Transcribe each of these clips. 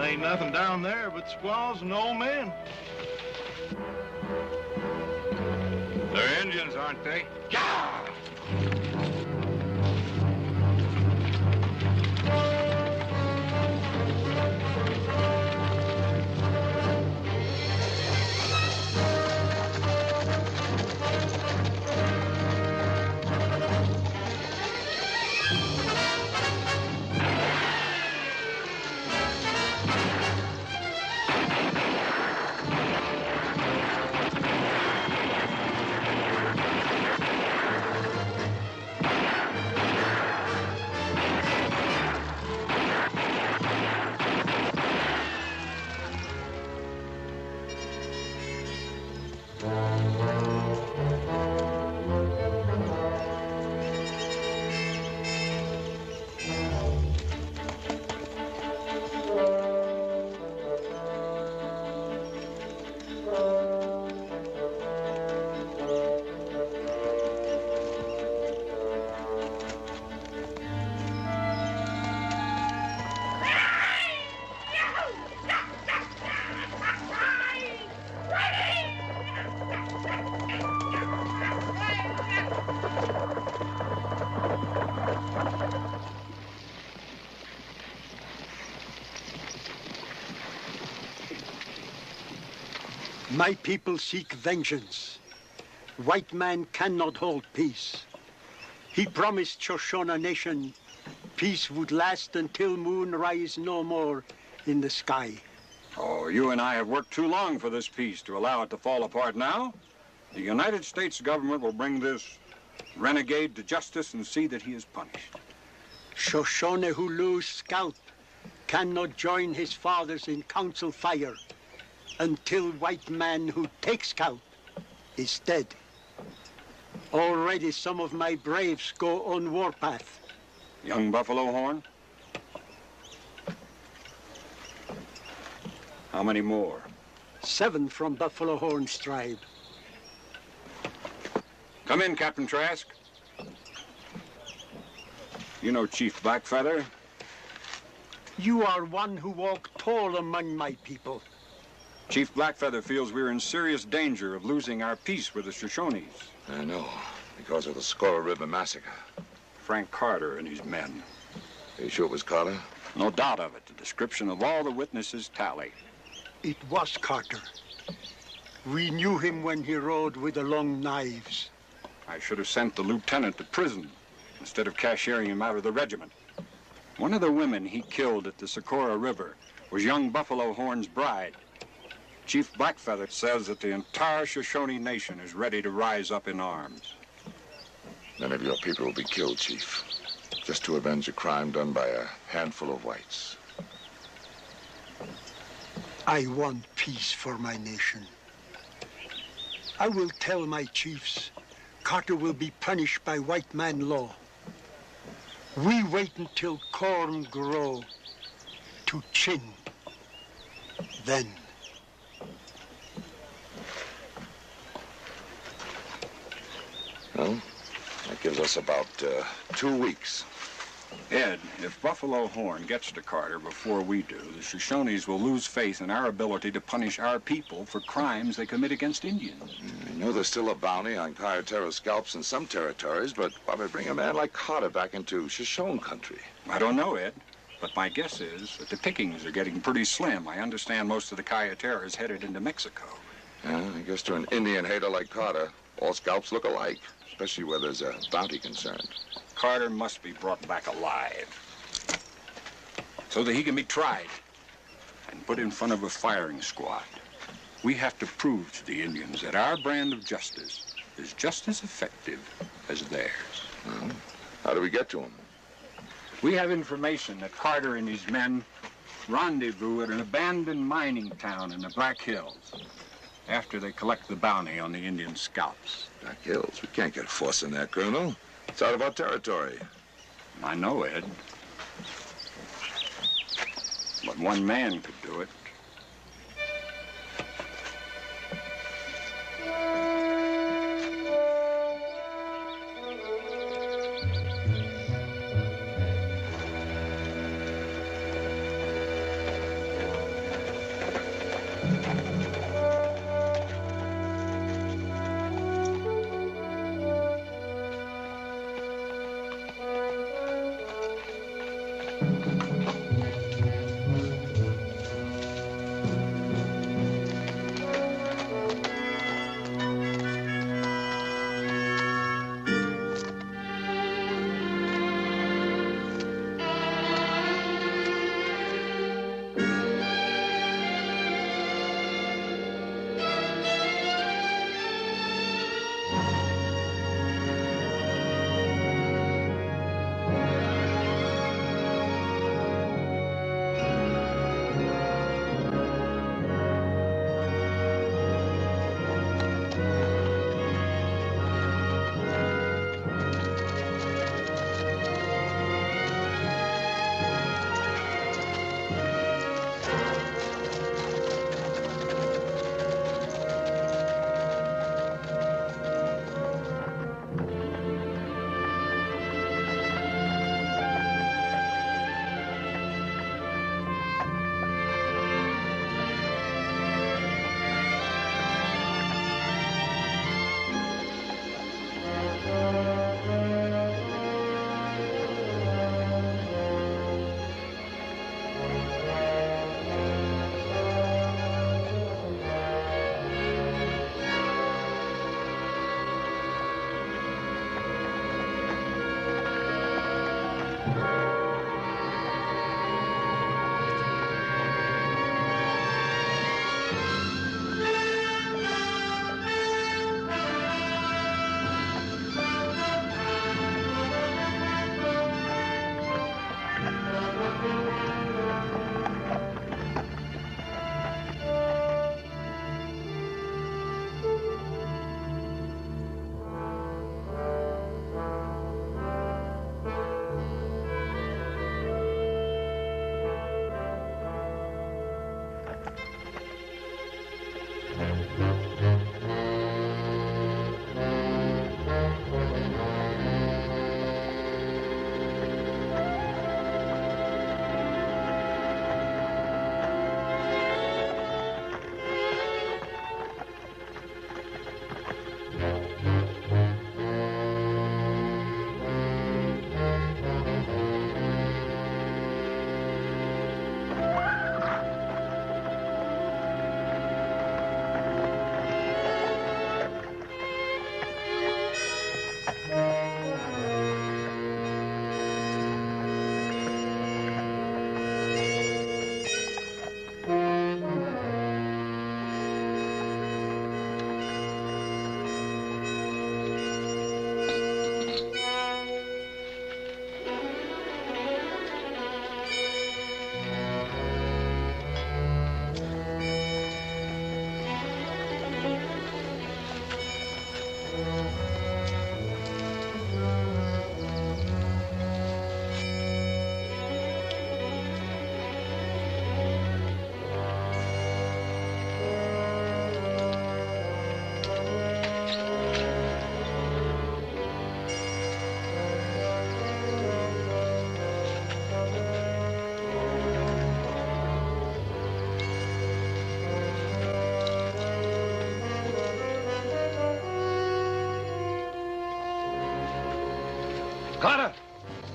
ain't nothing down there but squaws and old men. They're Indians, aren't they? Yeah! My people seek vengeance. White man cannot hold peace. He promised Shoshone Nation peace would last until moon rise no more in the sky. Oh, you and I have worked too long for this peace to allow it to fall apart now. The United States government will bring this renegade to justice and see that he is punished. Shoshone who lose scalp cannot join his fathers in council fire until white man who takes scalp is dead. Already some of my braves go on warpath. Young Buffalo Horn? How many more? 7 from Buffalo Horn's tribe. Come in, Captain Trask. You know Chief Blackfeather? You are one who walk tall among my people. Chief Blackfeather feels we're in serious danger of losing our peace with the Shoshones. I know, because of the Squirrel River massacre. Frank Carter and his men. Are you sure it was Carter? No doubt of it. The description of all the witnesses tally. It was Carter. We knew him when he rode with the long knives. I should have sent the lieutenant to prison instead of cashiering him out of the regiment. One of the women he killed at the Socorro River was young Buffalo Horn's bride. Chief Blackfeather says that the entire Shoshone Nation is ready to rise up in arms. None of your people will be killed, Chief. Just to avenge a crime done by a handful of whites. I want peace for my nation. I will tell my chiefs Carter will be punished by white man law. We wait until corn grow to chin. Then. Well, that gives us about 2 weeks. Ed, if Buffalo Horn gets to Carter before we do, the Shoshones will lose faith in our ability to punish our people for crimes they commit against Indians. I know there's still a bounty on Kayatero scalps in some territories, but why would bring a man like Carter back into Shoshone country? I don't know, Ed, but my guess is that the pickings are getting pretty slim. I understand most of the Kayatero is headed into Mexico. Yeah, I guess to an Indian hater like Carter, all scalps look alike, especially where there's a bounty concerned. Carter must be brought back alive so that he can be tried and put in front of a firing squad. We have to prove to the Indians that our brand of justice is just as effective as theirs. Well, how do we get to him? We have information that Carter and his men rendezvous at an abandoned mining town in the Black Hills after they collect the bounty on the Indian scalps. Black Hills? We can't get force in there, Colonel. It's out of our territory. I know, Ed. But one man could do it.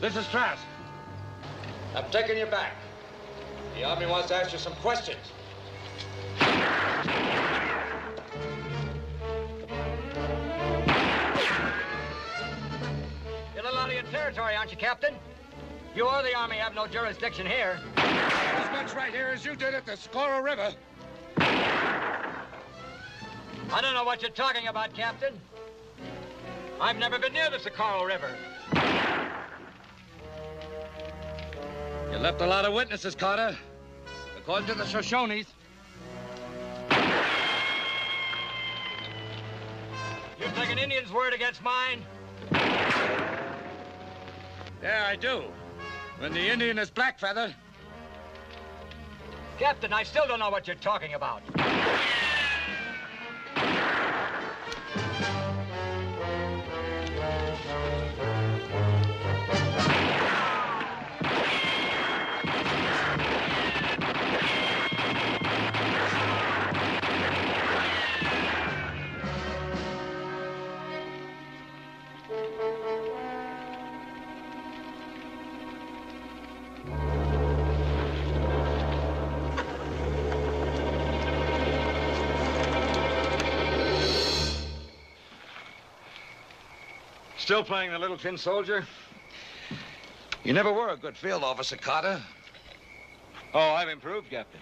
This is Trask. I'm taking you back. The Army wants to ask you some questions. You're a lot of your territory, aren't you, Captain? You or the Army have no jurisdiction here. As much right here as you did at the Socorro River. I don't know what you're talking about, Captain. I've never been near the Socorro River. You left a lot of witnesses, Carter. According to the Shoshones. You take an Indian's word against mine? Yeah, I do. When the Indian is Blackfeather. Captain, I still don't know what you're talking about. Still playing the little tin soldier? You never were a good field officer, Carter. Oh, I've improved, Captain.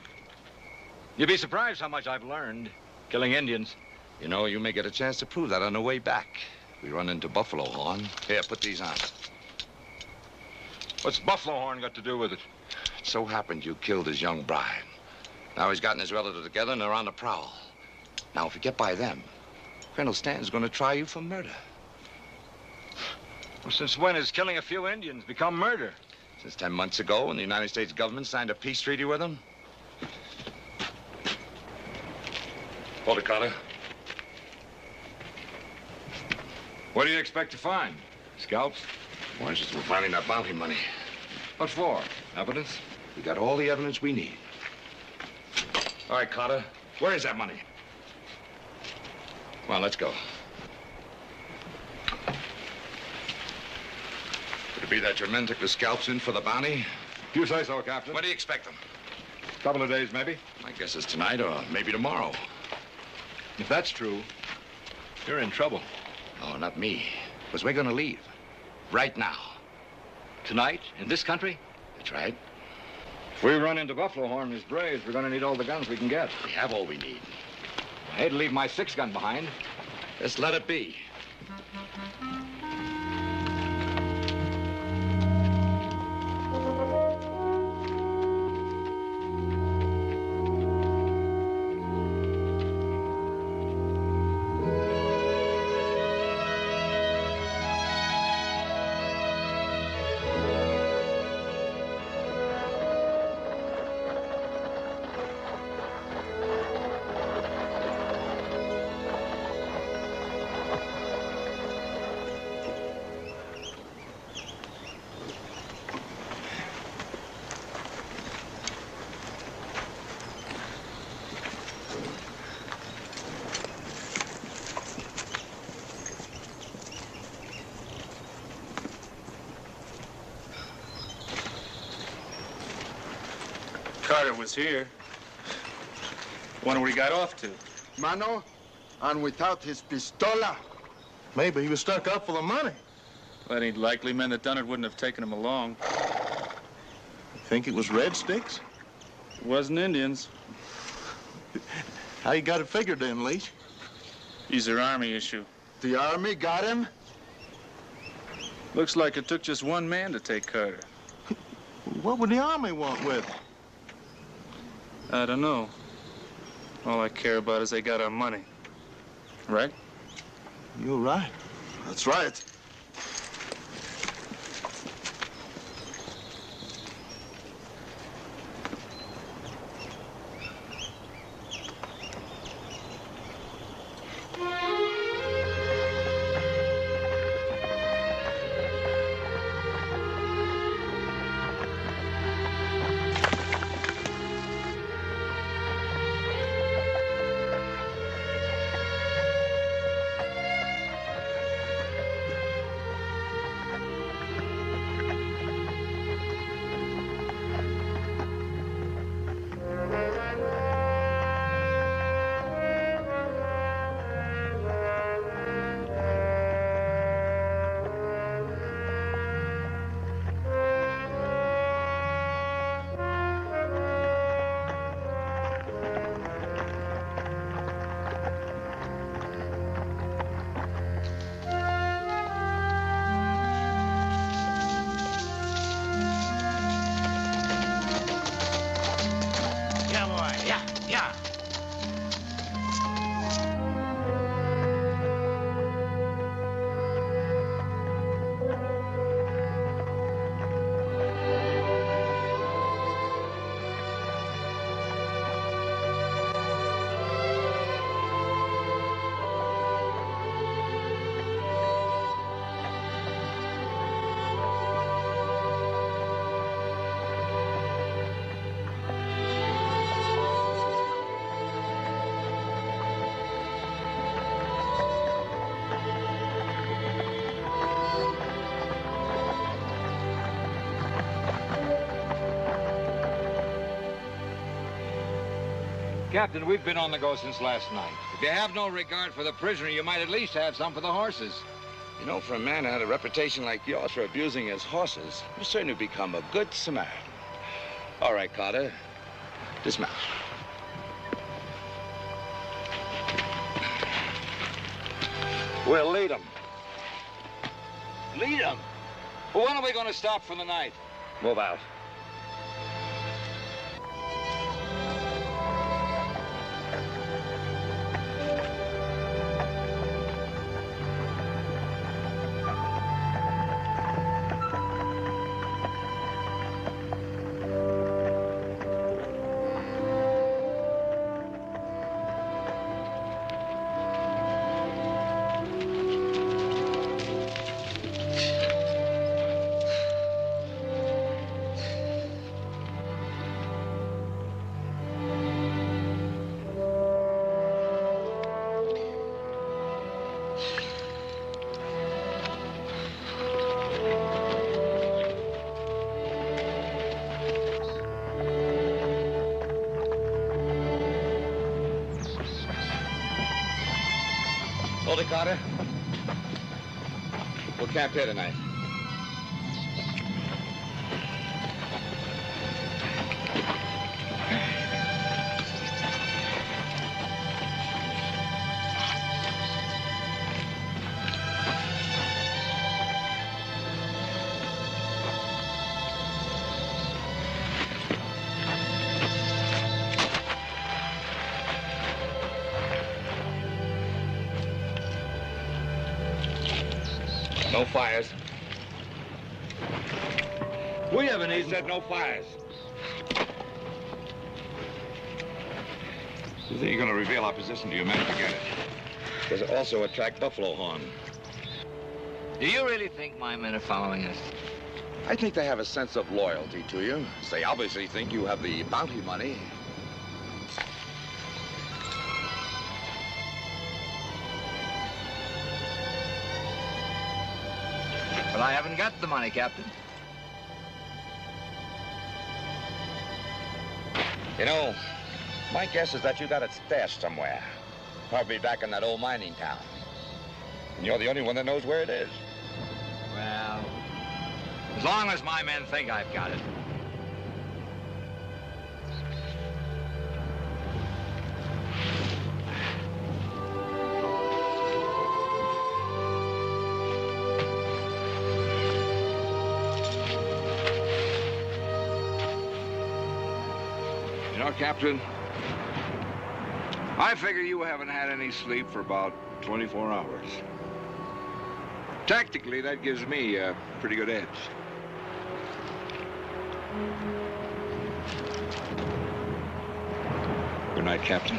You'd be surprised how much I've learned killing Indians. You know, you may get a chance to prove that on the way back. We run into Buffalo Horn. Here, put these on. What's Buffalo Horn got to do with it? It so happened you killed his young bride. Now he's gotten his relatives together and they're on the prowl. Now, if you get by them, Colonel Stanton's going to try you for murder. Well, since when has killing a few Indians become murder? Since 10 months ago, when the United States government signed a peace treaty with them. Hold it, Carter. What do you expect to find? Scalps? Why, just we're finding that bounty money. What for? Evidence? We got all the evidence we need. All right, Carter, where is that money? Come on, let's go. Could it be that your men took the scalps in for the bounty? You say so, Captain. When do you expect them? Couple of days, maybe. My guess is tonight or maybe tomorrow. If that's true, you're in trouble. Oh, not me. Because we're going to leave. Right now. Tonight? In this country? That's right. If we run into Buffalo Horn and his braves, we're going to need all the guns we can get. We have all we need. I hate to leave my 6-gun behind. Just let it be. Carter was here. Wonder where he got off to. Mano, and without his pistola. Maybe he was stuck up for the money. That ain't likely. Men that done it wouldn't have taken him along. Think it was red sticks? It wasn't Indians. How you got it figured then, Leach? These are Army issue. The Army got him? Looks like it took just one man to take Carter. What would the Army want with him? I don't know. All I care about is they got our money. Right? You're right. That's right. Captain, we've been on the go since last night. If you have no regard for the prisoner, you might at least have some for the horses. You know, for a man who had a reputation like yours for abusing his horses, you certainly become a good Samaritan. All right, Carter. Dismount. We'll lead them. Lead them? Well, when are we going to stop for the night? Move out. Hold it, Carter. We'll camp here tonight. No fires. We haven't He eaten. said no fires. You think you're going to reveal our position to your men? Forget it. Does it also attract buffalo horn? Do you really think my men are following us? I think they have a sense of loyalty to you. They obviously think you have the bounty money. But I haven't got the money, Captain. You know, my guess is that you got it stashed somewhere. Probably back in that old mining town. And you're the only one that knows where it is. Well, as long as my men think I've got it. You know, Captain, I figure you haven't had any sleep for about 24 hours. Tactically, that gives me a pretty good edge. Good night, Captain.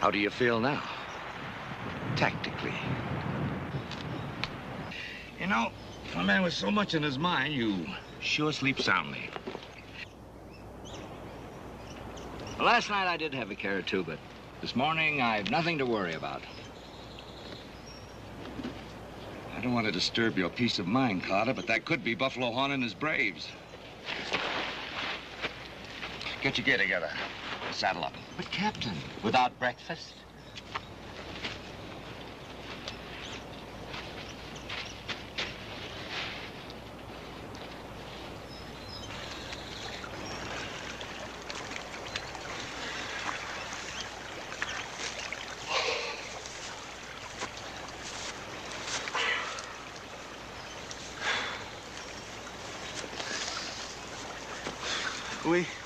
How do you feel now? Tactically. You know, for a man with so much in his mind, you sure sleep soundly. Well, last night I did have a care or two, but this morning I've nothing to worry about. I don't want to disturb your peace of mind, Carter, but that could be Buffalo Horn and his braves. Get your gear together. Saddle up. But, Captain, without breakfast?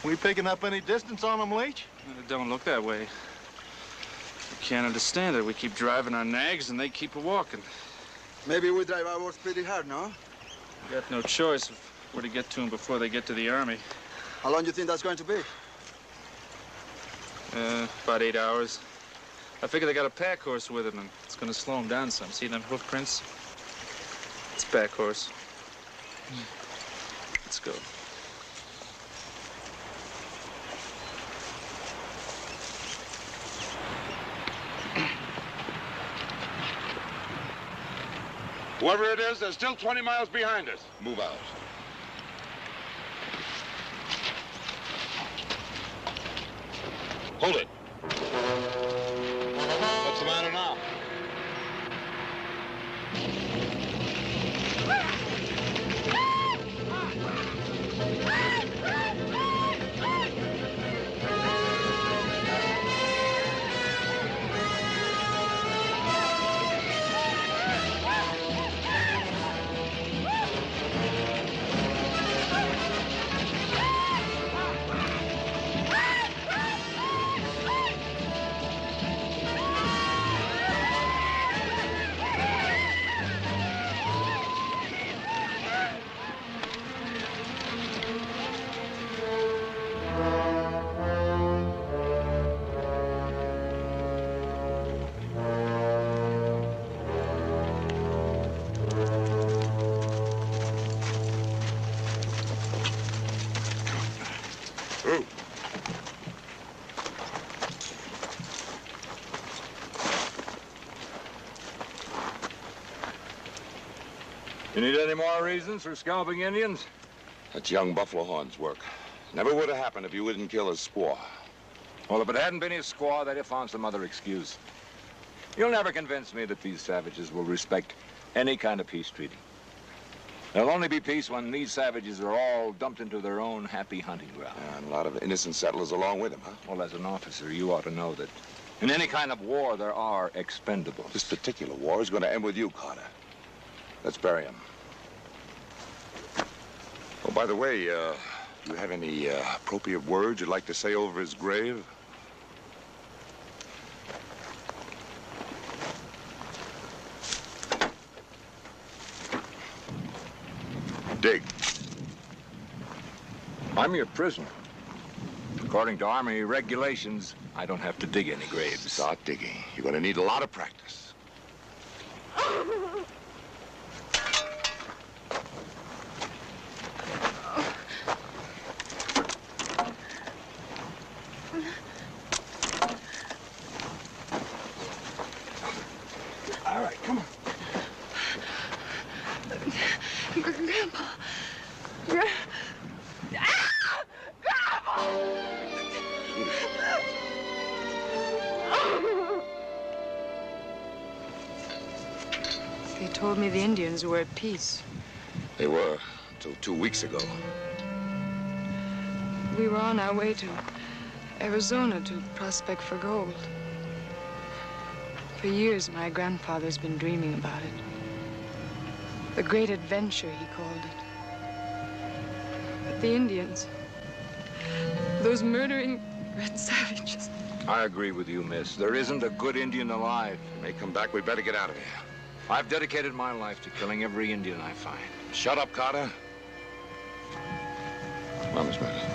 We picking up any distance on them, Leach? It don't look that way. can't understand it. We keep driving our nags and they keep walking. Maybe we drive ours pretty hard, no? We got no choice if we're to get to them before they get to the army. How long do you think that's going to be? About 8 hours. I figure they got a pack horse with them, and it's going to slow them down some. See them hoof prints? It's a pack horse. Let's go. Whoever it is, they're still 20 miles behind us. Move out. Hold it. What's the matter now? You need any more reasons for scalping Indians? That's young Buffalo Horn's work. Never would have happened if you wouldn't kill his squaw. Well, if it hadn't been his squaw, they'd have found some other excuse. You'll never convince me that these savages will respect any kind of peace treaty. There'll only be peace when these savages are all dumped into their own happy hunting ground. And a lot of innocent settlers along with him, huh? Well, as an officer, you ought to know that in any kind of war, there are expendables. This particular war is going to end with you, Carter. Let's bury him. Oh, by the way, do you have any appropriate words you'd like to say over his grave? Dig. I'm your prisoner. According to Army regulations, I don't have to dig any graves. Start digging. You're going to need a lot of practice. All right, come on. Grandpa. They told me the Indians were at peace. They were until 2 weeks ago. We were on our way to Arizona to prospect for gold. For years, my grandfather's been dreaming about it. The great adventure, he called it. But the Indians, those murdering red savages. I agree with you, miss. There isn't a good Indian alive. They may come back. We better get out of here. I've dedicated my life to killing every Indian I find. Shut up, Carter. Come on, Miss Meredith.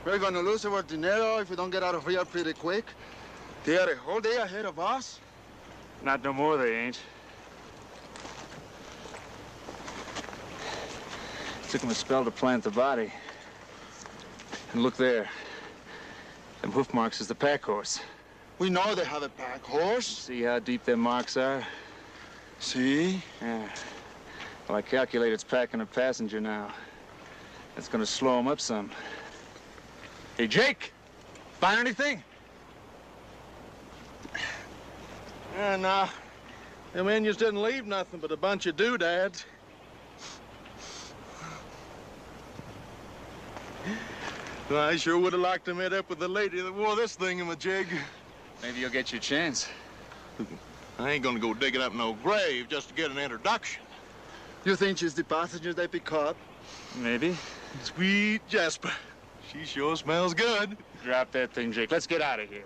We're gonna lose our dinero if we don't get out of here pretty quick. They are a whole day ahead of us. Not no more, they ain't. Took them a spell to plant the body. And look there. Them hoof marks is the pack horse. We know they have a pack horse. See how deep their marks are? See? Yeah. Well, I calculate it's packing a passenger now. That's gonna slow them up some. Hey, Jake! Find anything? Nah. Them Indians didn't leave nothing but a bunch of doodads. Well, I sure would have liked to meet up with the lady that wore this thingamajig. Maybe you'll get your chance. I ain't gonna go digging up no grave just to get an introduction. You think she's the passenger they pick up? Maybe. Sweet Jasper. She sure smells good. Drop that thing, Jake. Let's get out of here.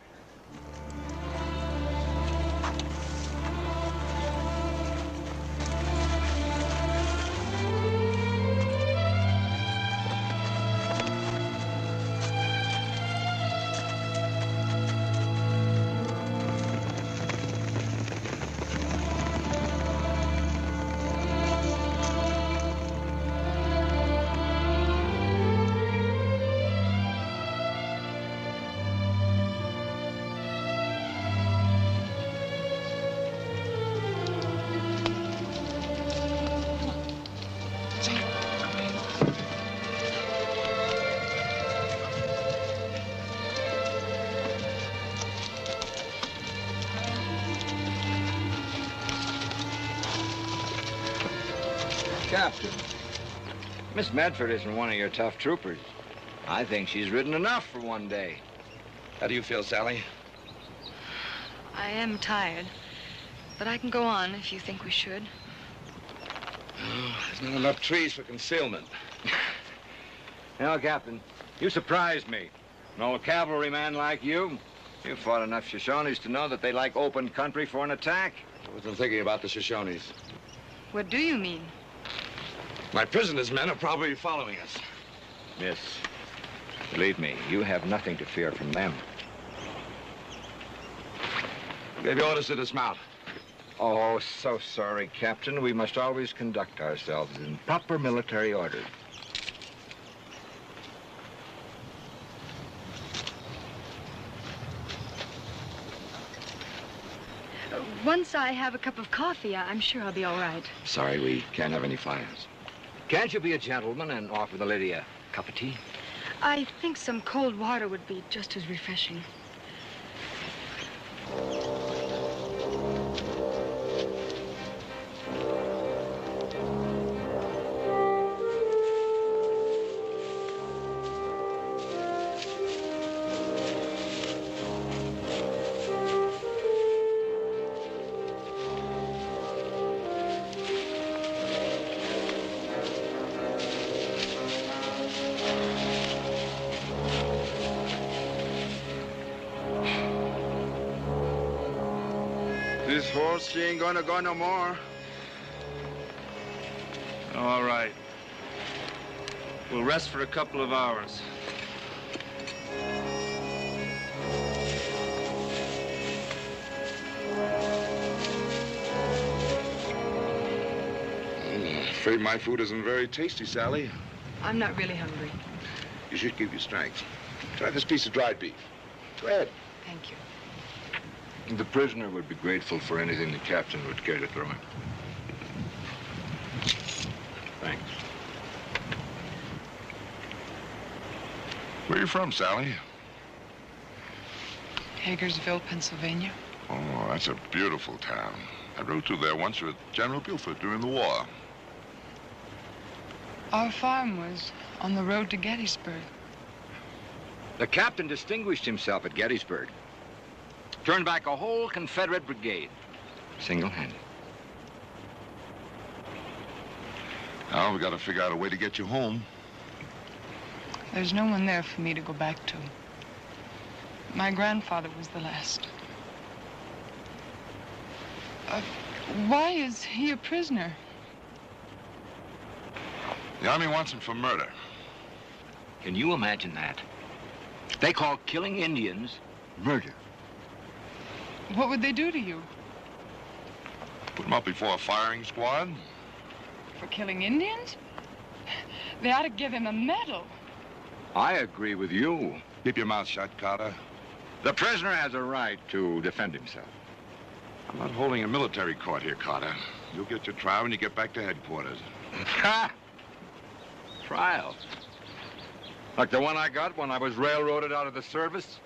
Captain, Miss Medford isn't one of your tough troopers. I think she's ridden enough for one day. How do you feel, Sally? I am tired, but I can go on if you think we should. Oh, there's not enough trees for concealment. You know, Captain, you surprised me. An old cavalryman like you, you fought enough Shoshones to know that they like open country for an attack. I wasn't thinking about the Shoshones. What do you mean? My prisoners' men are probably following us. Miss, believe me, you have nothing to fear from them. Who gave you orders to dismount? Oh, so sorry, Captain. We must always conduct ourselves in proper military order. Once I have a cup of coffee, I'm sure I'll be all right. Sorry, we can't have any fires. Can't you be a gentleman and offer the lady a cup of tea? I think some cold water would be just as refreshing. This horse, she ain't gonna go no more. All right. We'll rest for a couple of hours. I'm afraid my food isn't very tasty, Sally. I'm not really hungry. You should keep your strength. Try this piece of dried beef. Go ahead. Thank you. The prisoner would be grateful for anything the captain would care to throw him. Thanks. Where are you from, Sally? Hagersville, Pennsylvania. Oh, that's a beautiful town. I rode through there once with General Buford during the war. Our farm was on the road to Gettysburg. The captain distinguished himself at Gettysburg. Turned back a whole Confederate brigade, single-handed. Now we got to figure out a way to get you home. There's no one there for me to go back to. My grandfather was the last. Why is he a prisoner? The Army wants him for murder. Can you imagine that? They call killing Indians murder. What would they do to you? Put them up before a firing squad. For killing Indians? They ought to give him a medal. I agree with you. Keep your mouth shut, Carter. The prisoner has a right to defend himself. I'm not holding a military court here, Carter. You'll get your trial when you get back to headquarters. Trial? Like the one I got when I was railroaded out of the service?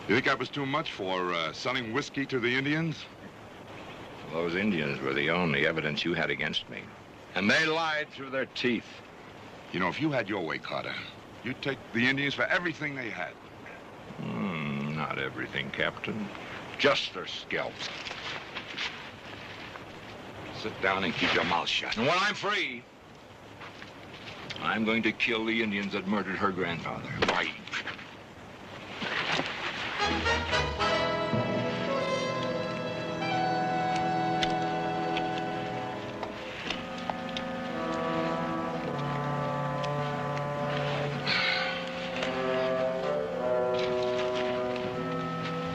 You think that was too much for selling whiskey to the Indians? Those Indians were the only evidence you had against me. And they lied through their teeth. You know, if you had your way, Carter, you'd take the Indians for everything they had. Not everything, Captain. Just their scalps. Sit down and keep your mouth shut. And when I'm free, I'm going to kill the Indians that murdered her grandfather. Why?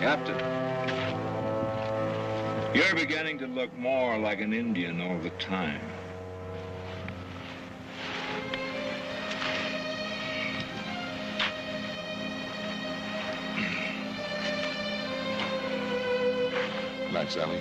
Captain, you're beginning to look more like an Indian all the time. Good night, Sally.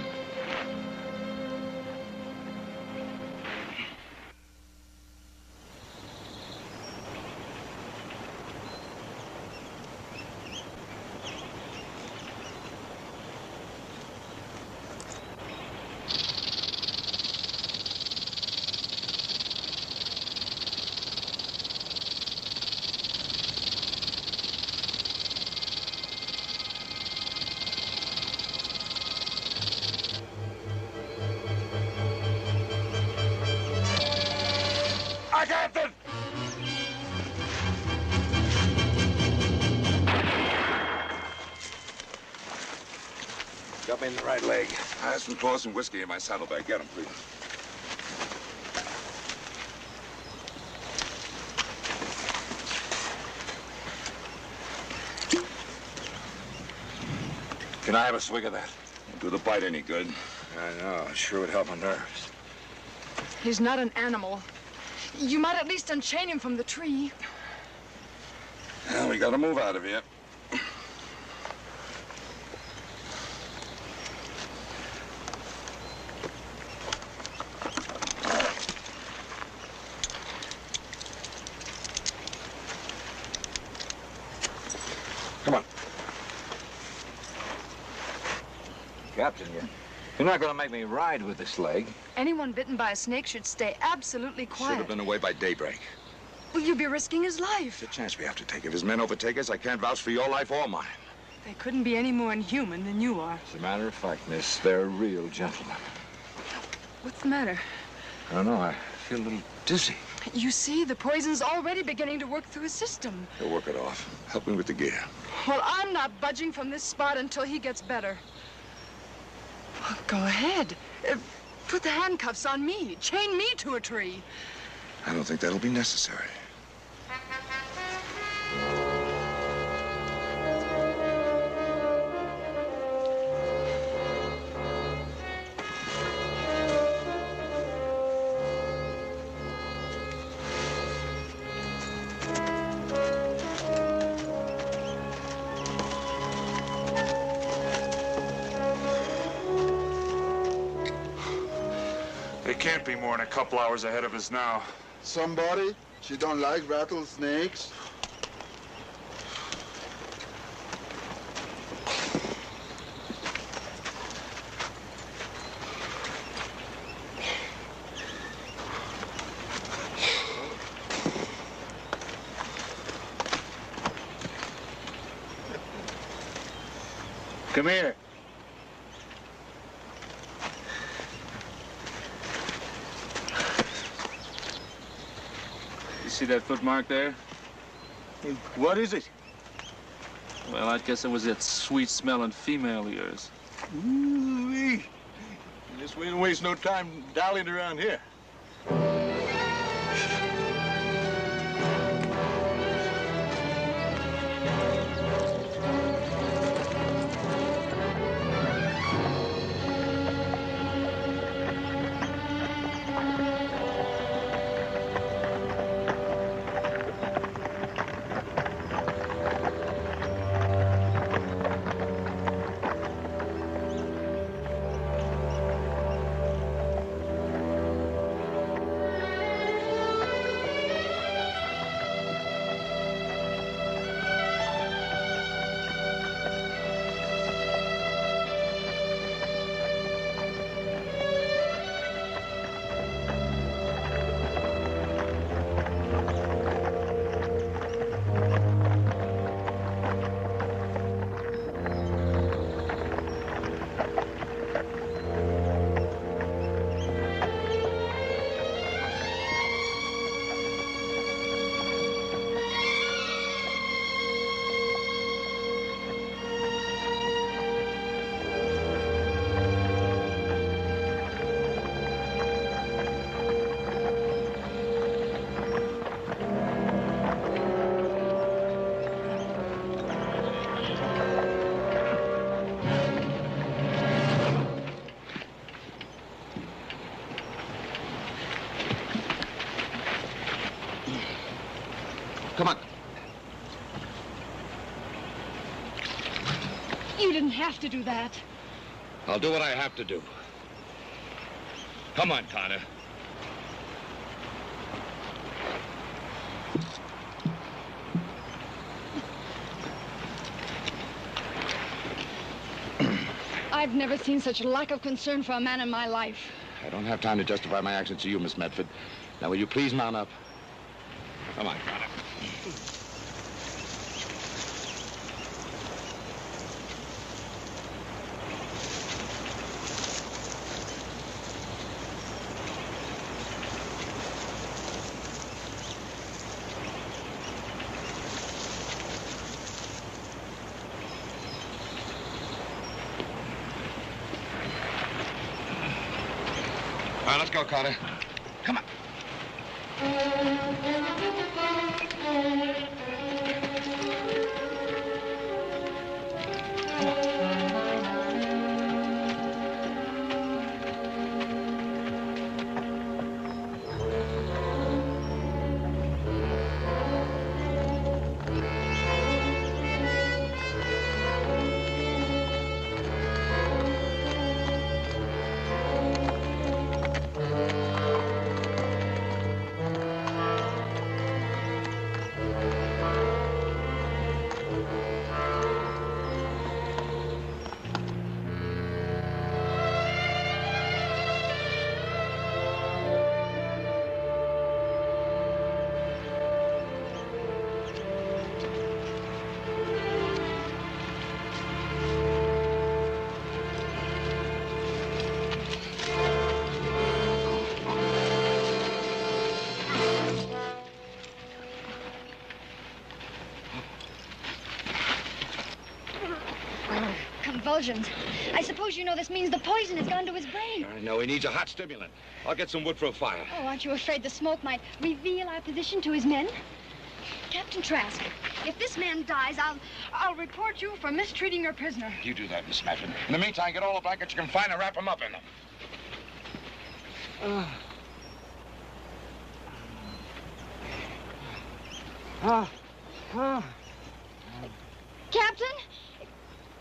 Captain! Got me in the right leg. I have some clothes and whiskey in my saddlebag. Get them, please. Can I have a swig of that? Won't do the bite any good. I know. It sure would help my nerves. He's not an animal. You might at least unchain him from the tree. Well, we gotta move out of here. Come on. Captain, you're not going to make me ride with this leg. Anyone bitten by a snake should stay absolutely quiet. Should have been away by daybreak. Well, you'd be risking his life. It's a chance we have to take. If his men overtake us, I can't vouch for your life or mine. They couldn't be any more inhuman than you are. As a matter of fact, miss, they're real gentlemen. What's the matter? I don't know. I feel a little dizzy. You see, the poison's already beginning to work through his system. He'll work it off. Help me with the gear. Well, I'm not budging from this spot until he gets better. Well, go ahead. Put the handcuffs on me. Chain me to a tree. I don't think that'll be necessary. They can't be more than a couple hours ahead of us now. Somebody? She don't like rattlesnakes? Come here. You see that footmark there? What is it? Well, I guess it was that sweet-smelling female of yours. Ooh-wee. Guess we didn't waste no time dallying around here. didn't have to do that. I'll do what I have to do. Come on, Carter. I've never seen such lack of concern for a man in my life. I don't have time to justify my actions to you, Miss Medford. Now, will you please mount up? Come on, Carter. All right, let's go, Carter. Come on. Convulsions. I suppose you know this means the poison has gone to his brain. I know. He needs a hot stimulant. I'll get some wood for a fire. Oh, aren't you afraid the smoke might reveal our position to his men? Captain Trask, if this man dies, I'll report you for mistreating your prisoner. You do that, Miss Medford. In the meantime, get all the blankets you can find and wrap him up in them. Captain?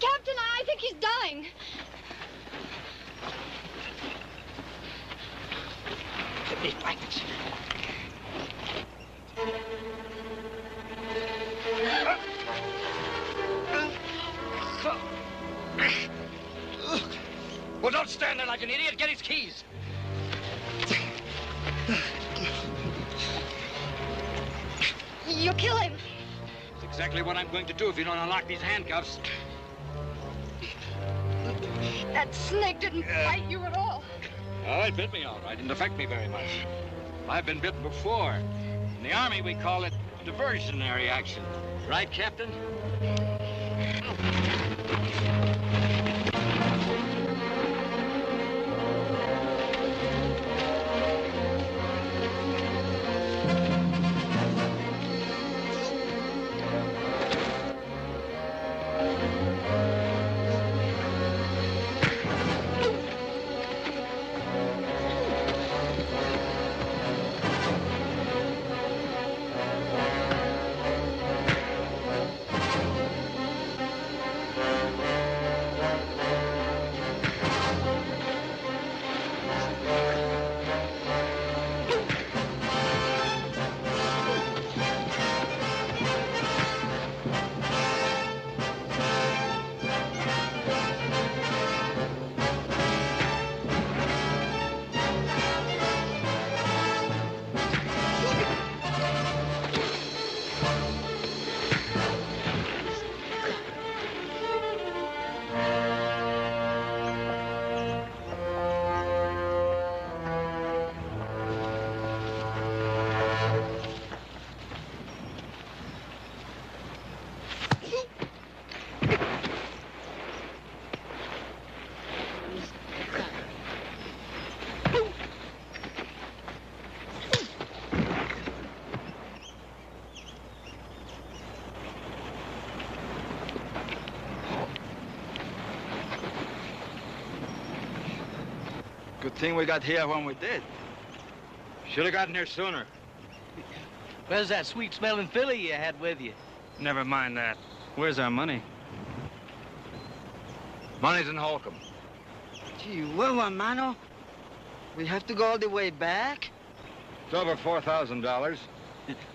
Captain, I think he's dying. Get these blankets. Well, don't stand there like an idiot. Get his keys. You'll kill him. That's exactly what I'm going to do if you don't unlock these handcuffs. That snake didn't bite you at all. Oh, it bit me all right. It didn't affect me very much. I've been bitten before. In the Army, we call it diversionary action. Right, Captain? Good thing we got here when we did. Should have gotten here sooner. Where's that sweet-smelling filly you had with you? Never mind that. Where's our money? Money's in Holcomb. Gee, well, mano. We have to go all the way back? It's over $4,000.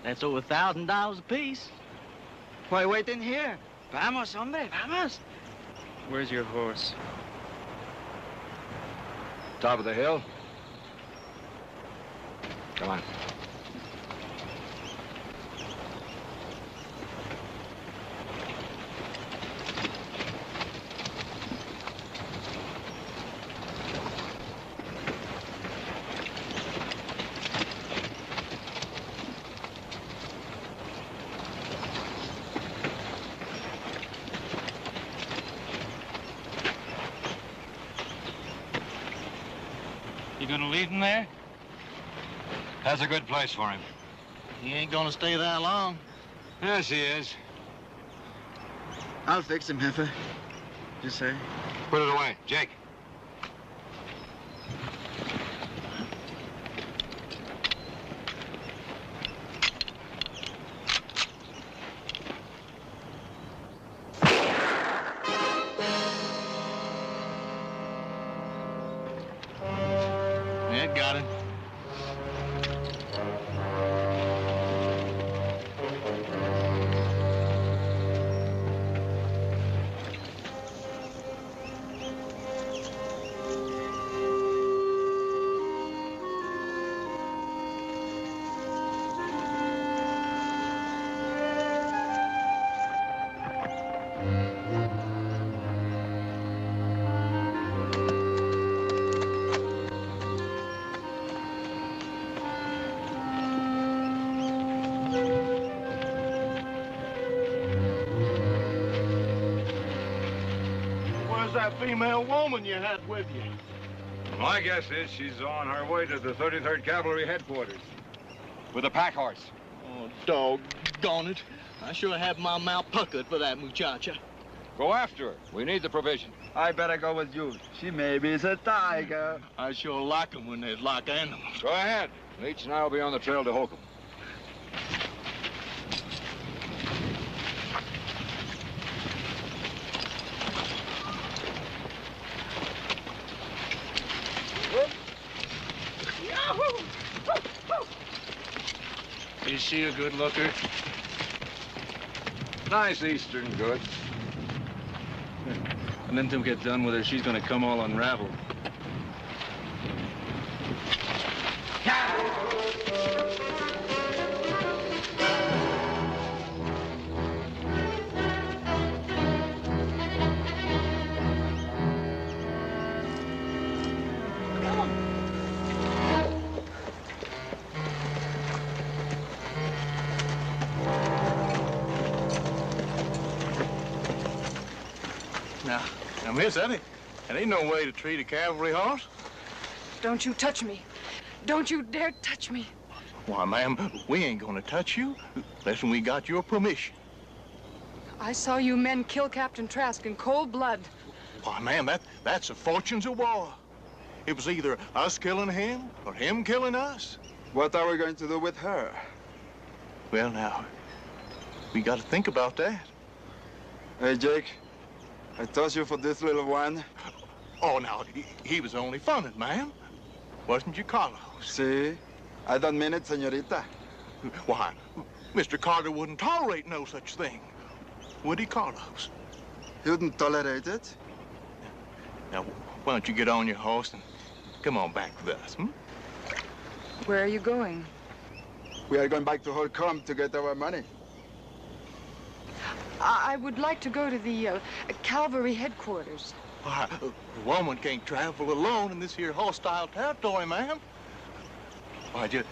That's over $1,000 apiece. Why wait in here? Vamos, hombre, vamos. Where's your horse? Top of the hill. Come on. You gonna leave him there? That's a good place for him. He ain't gonna stay that long. Yes, he is. I'll fix him, Jefe. You say? Put it away. Jake. Yeah, got him. Where's that female woman you had with you? My guess is she's on her way to the 33rd Cavalry headquarters with a pack horse. Oh, doggone it. I sure have my mouth puckered for that muchacha. Go after her. We need the provision. I better go with you. She maybe is a tiger. I sure like them when they like animals. Go ahead. Leach and I will be on the trail to Holcomb. Is she a good looker? Nice Eastern goods. And then till we get done with her, she's gonna come all unraveled. Now, miss, that ain't no way to treat a cavalry horse. Don't you touch me. Don't you dare touch me. Why, ma'am, we ain't gonna touch you unless we got your permission. I saw you men kill Captain Trask in cold blood. Why, ma'am, that's the fortunes of war. It was either us killing him or him killing us. What are we going to do with her? Well, now, we got to think about that. Hey, Jake, I tossed you for this little one. Oh, now, he was only funning, ma'am. Wasn't you, Carlos? See? I don't mean it, señorita. Why, Mr. Carter wouldn't tolerate no such thing. Would he, Carlos? He wouldn't tolerate it? Now, why don't you get on your horse and come on back with us, hmm? Where are you going? We are going back to Holcomb to get our money. I would like to go to the cavalry headquarters. Why, a woman can't travel alone in this here hostile territory, ma'am. Why, just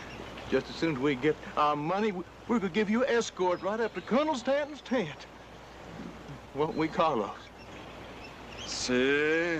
as soon as we get our money, we're gonna give you an escort right up to Colonel Stanton's tent. Won't we, Carlos? See?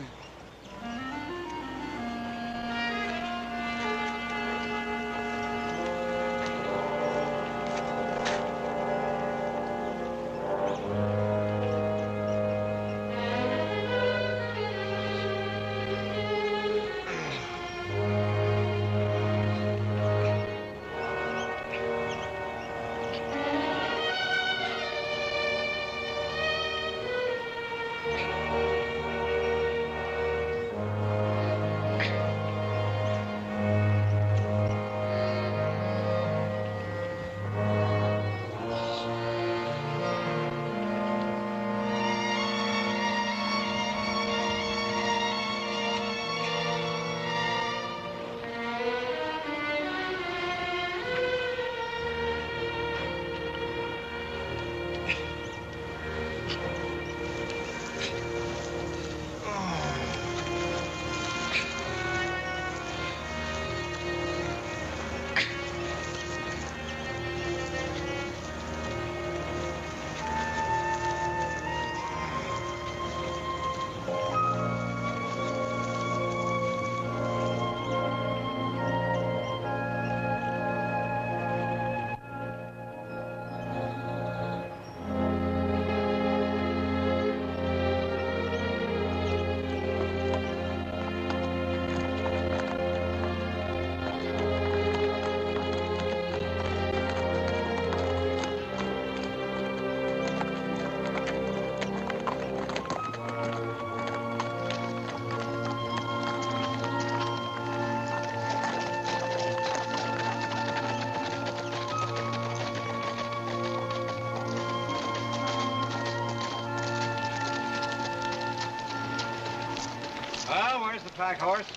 pack horse?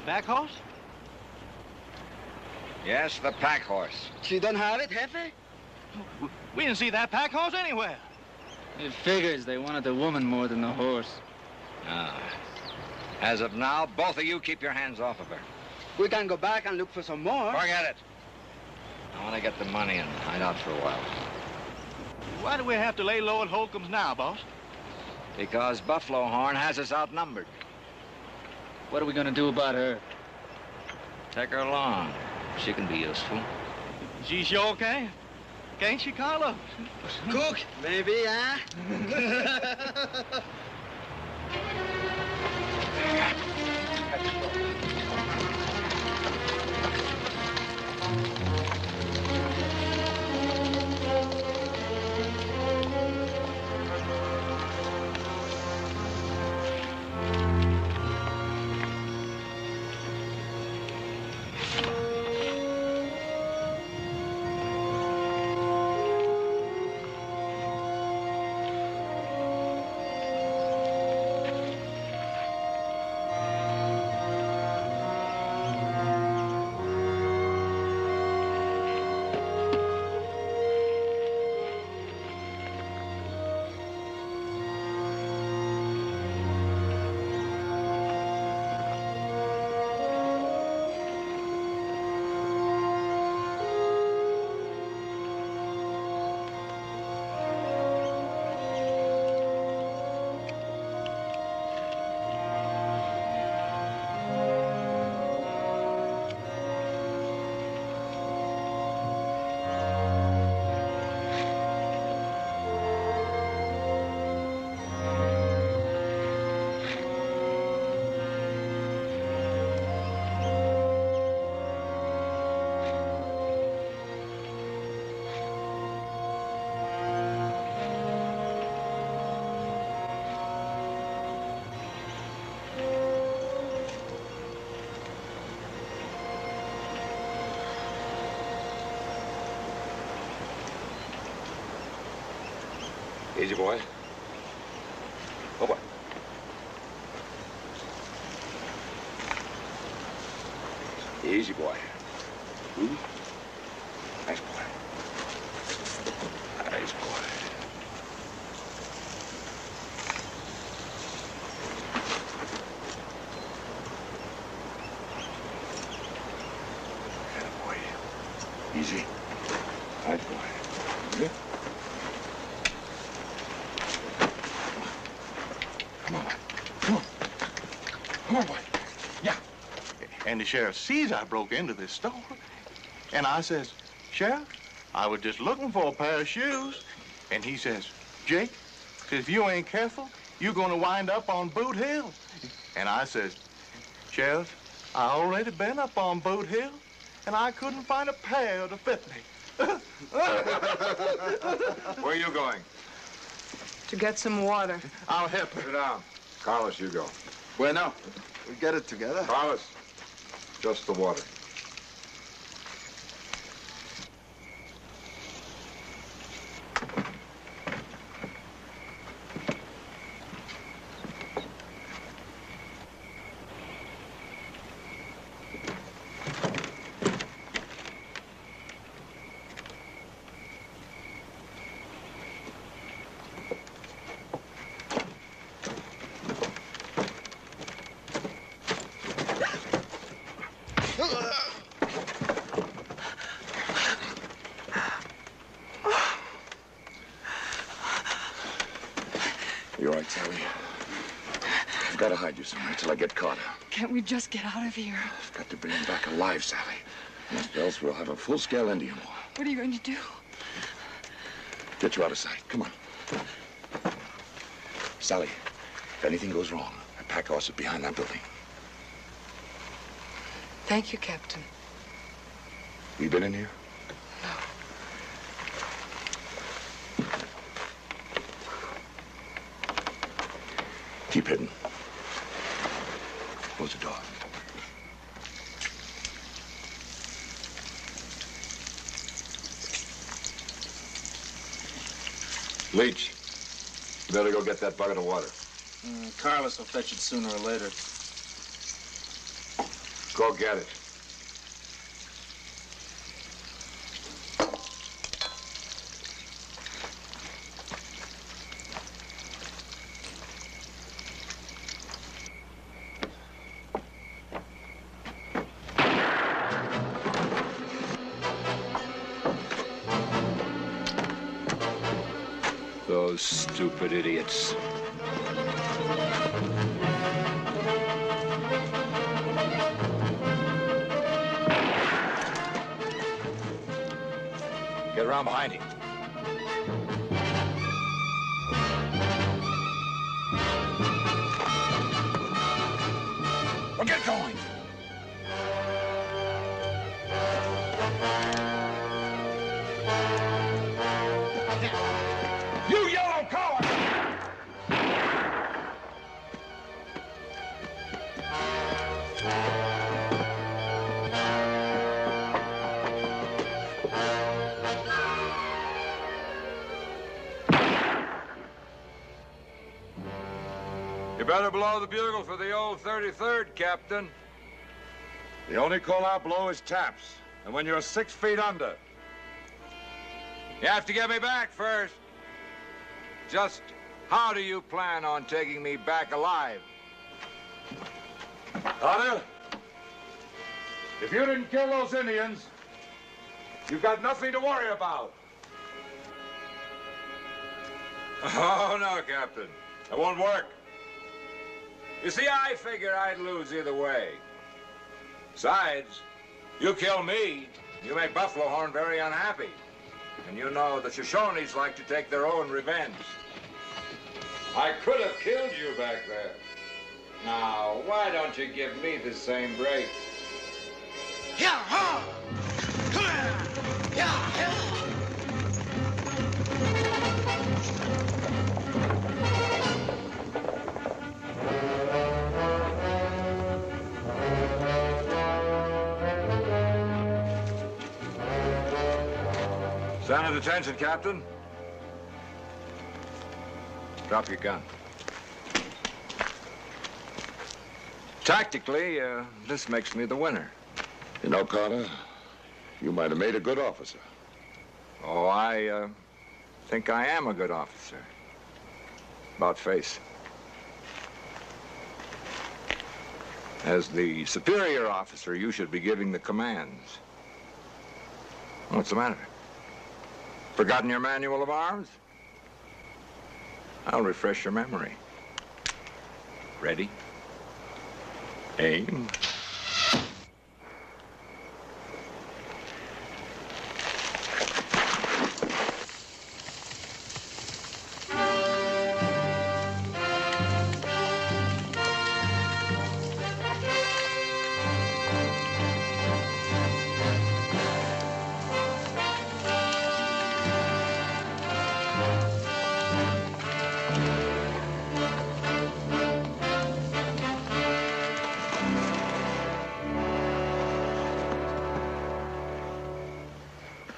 Back horse? Yes, the pack horse. She don't have it, Jefe? We didn't see that pack horse anywhere. It figures they wanted the woman more than the horse. Ah. As of now, both of you keep your hands off of her. We can go back and look for some more. Forget it. I want to get the money and hide out for a while. Why do we have to lay low at Holcomb's now, boss? Because Buffalo Horn has us outnumbered. What are we gonna do about her? Take her along. She can be useful. She sure can. Can't she, Carlo? Cook, maybe, huh? Easy, boy. Oh, boy. Easy, boy. Ooh. Nice boy. Nice boy. Atta boy. Easy. Nice boy. Good. Come on, boy. Come on. Come on, boy. Yeah. And the sheriff sees I broke into this store. And I says, Sheriff, I was just looking for a pair of shoes. And he says, Jake, says, if you ain't careful, you're gonna wind up on Boot Hill. And I says, Sheriff, I already been up on Boot Hill, and I couldn't find a pair to fit me. Where are you going? To get some water. I'll help her. Sit down. Carlos, you go. Bueno, we get it together. Carlos, just the water. You all right, Sally? I've got to hide you somewhere till I get Carter. Can't we just get out of here? I've got to bring him back alive, Sally. Or else we'll have a full-scale Indian war. What are you going to do? Get you out of sight. Come on. Sally, if anything goes wrong, that pack horse is behind that building. Thank you, Captain. You been in here? Keep hidden. Close the door. Leach, you better go get that bucket of water. Carlos will fetch it sooner or later. Go get it. Those stupid idiots. Get around behind him. Well, get going. You yellow coward! You better blow the bugle for the old 33rd, Captain. The only call I blow is taps, and when you're 6 feet under. You have to get me back first. Just how do you plan on taking me back alive? Carter, if you didn't kill those Indians, you've got nothing to worry about. Oh, no, Captain. It won't work. You see, I figured I'd lose either way. Besides, you kill me, you make Buffalo Horn very unhappy. And you know the Shoshones like to take their own revenge. I could have killed you back there. Now, why don't you give me the same break? Yeah-ha! Yeah-ha! Stand at attention, Captain. Drop your gun. Tactically, this makes me the winner. You know, Carter, you might have made a good officer. Oh, I think I am a good officer. About face. As the superior officer, you should be giving the commands. What's the matter? Forgotten your manual of arms? I'll refresh your memory. Ready? Aim.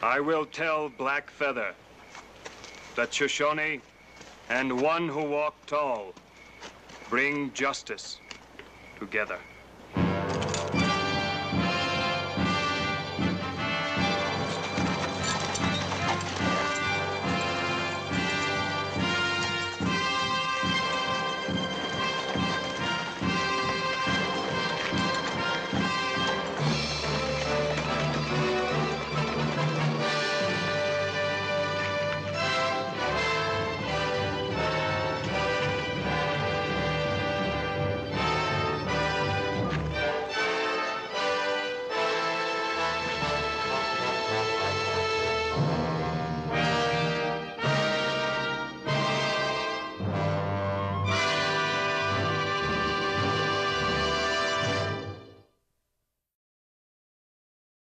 I will tell Black Feather that Shoshone and one who walked tall bring justice together.